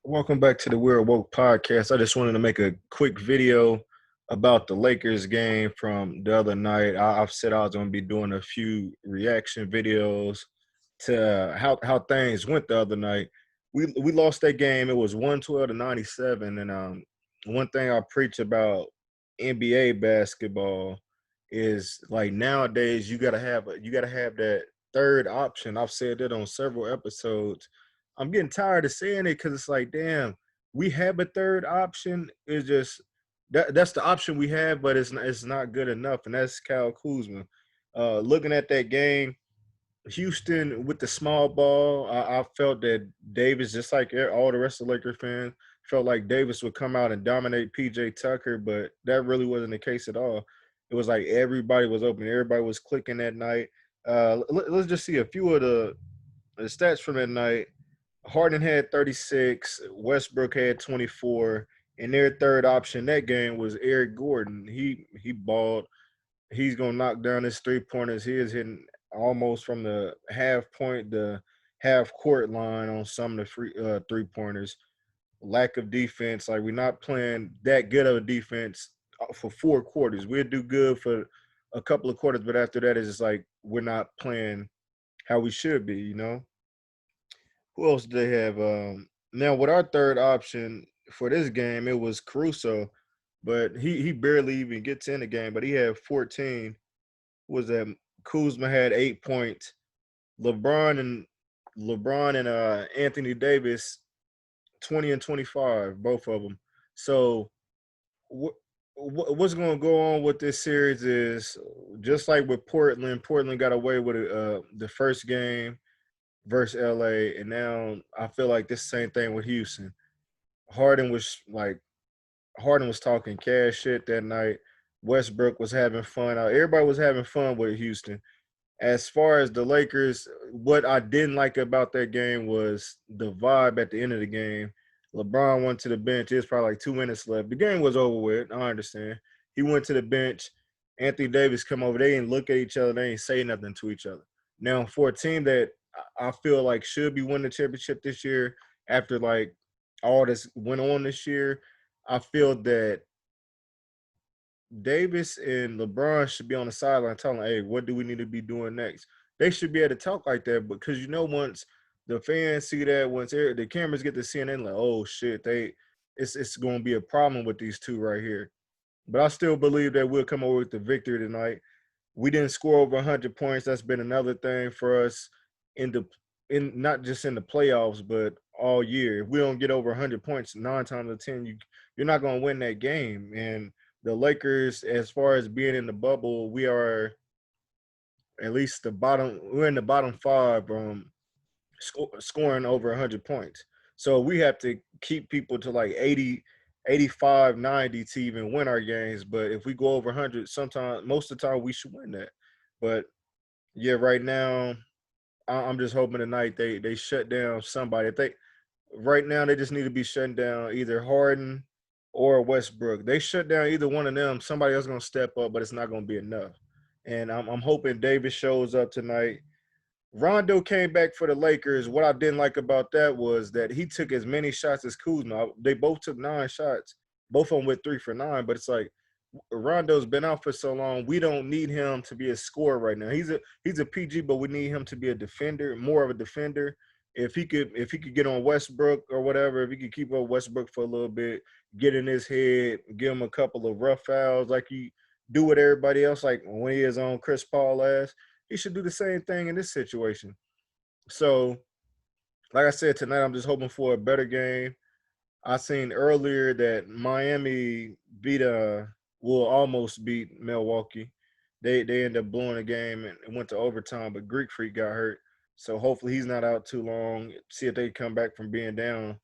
Welcome back to the We're Woke podcast. I just wanted to make a quick video about the Lakers game from the other night. I've said I was going to be doing a few reaction videos to how things went the other night. We lost that game. It was 112-97. And one thing I preach about NBA basketball is like nowadays you gotta have that third option. I've said that on several episodes. I'm getting tired of saying it because it's like, damn, we have a third option. It's just that's the option we have, but it's not good enough. And that's Kyle Kuzma. Looking at that game, Houston with the small ball, I felt that Davis, just like all the rest of the Lakers fans, felt like Davis would come out and dominate PJ Tucker, but that really wasn't the case at all. It was like everybody was open, everybody was clicking that night. Let's just see a few of the stats from that night. Harden had 36, Westbrook had 24, and their third option that game was Eric Gordon. He balled. He's gonna knock down his 3 pointers. He is hitting almost from the half court line on some of the 3 pointers. Lack of defense, like we're not playing that good of a defense for 4 quarters. We'll do good for a couple of quarters, but after that, it's just like we're not playing how we should be. Who else do they have? Now with our third option for this game, it was Caruso, but he barely even gets in the game. But he had 14. Was that Kuzma had 8 points. LeBron and Anthony Davis 20 and 25, both of them. So what's going to go on with this series is just like with Portland. Portland got away with the first game versus LA, and now I feel like this same thing with Houston. Harden was like Harden was talking cash shit that night. Westbrook was having fun. Everybody was having fun with Houston. As far as the Lakers, what I didn't like about that game was the vibe at the end of the game. LeBron went to the bench. It was probably like 2 minutes left. The game was over with. I understand. He went to the bench. Anthony Davis come over. They didn't look at each other. They ain't say nothing to each other. Now, for a team that I feel like should be winning the championship this year, after like all this went on this year, I feel that Davis and LeBron should be on the sideline telling, hey, what do we need to be doing next? They should be able to talk like that because once the fans see that, once the cameras get to seeing it, like, oh shit, it's going to be a problem with these two right here. But I still believe that we'll come over with the victory tonight. We didn't score over 100 points. That's been another thing for us in the in not just in the playoffs, but all year. If we don't get over 100 points 9 times out of 10, you're not going to win that game. And the Lakers, as far as being in the bubble, we are at least the bottom. We're in the bottom five, scoring over 100 points. So we have to keep people to like 80, 85, 90 to even win our games. But if we go over 100, sometimes most of the time we should win that. But yeah, right now I'm just hoping tonight they shut down somebody. If they right now they just need to be shutting down either Harden or Westbrook. They shut down either one of them. Somebody else gonna step up, but it's not gonna be enough. And I'm hoping Davis shows up tonight. Rondo came back for the Lakers. What I didn't like about that was that he took as many shots as Kuzma. They both took 9 shots. Both of them went 3 for 9. But it's like Rondo's been out for so long. We don't need him to be a scorer right now. He's a PG, but we need him to be a defender, more of a defender. If he could get on Westbrook or whatever, if he could keep up Westbrook for a little bit, get in his head, give him a couple of rough fouls like he do with everybody else, like when he is on Chris Paul last, he should do the same thing in this situation. So, like I said, tonight I'm just hoping for a better game. I seen earlier that Miami will almost beat Milwaukee. They ended up blowing the game and it went to overtime, but Greek Freak got hurt. So hopefully he's not out too long. See if they come back from being down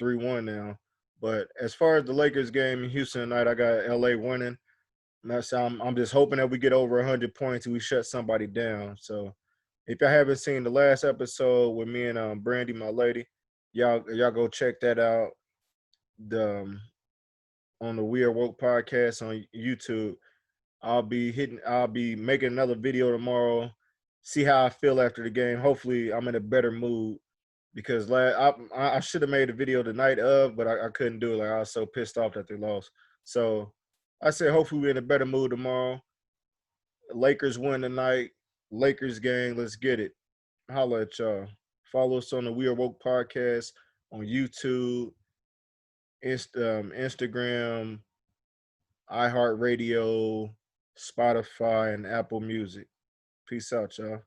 3-1 now. But as far as the Lakers game in Houston tonight, I got LA winning. I'm just hoping that we get over 100 points and we shut somebody down. So if y'all haven't seen the last episode with me and Brandy, my lady, y'all go check that out. The On the We Are Woke podcast on YouTube. I'll be making another video tomorrow. See how I feel after the game. Hopefully I'm in a better mood because I should have made a video the night of, but I couldn't do it. Like I was so pissed off that they lost. So I said, hopefully we're in a better mood tomorrow. Lakers win tonight. Lakers gang, let's get it. Holla at y'all. Follow us on the We Are Woke podcast on YouTube, Instagram, iHeartRadio, Spotify, and Apple Music. Peace out, y'all.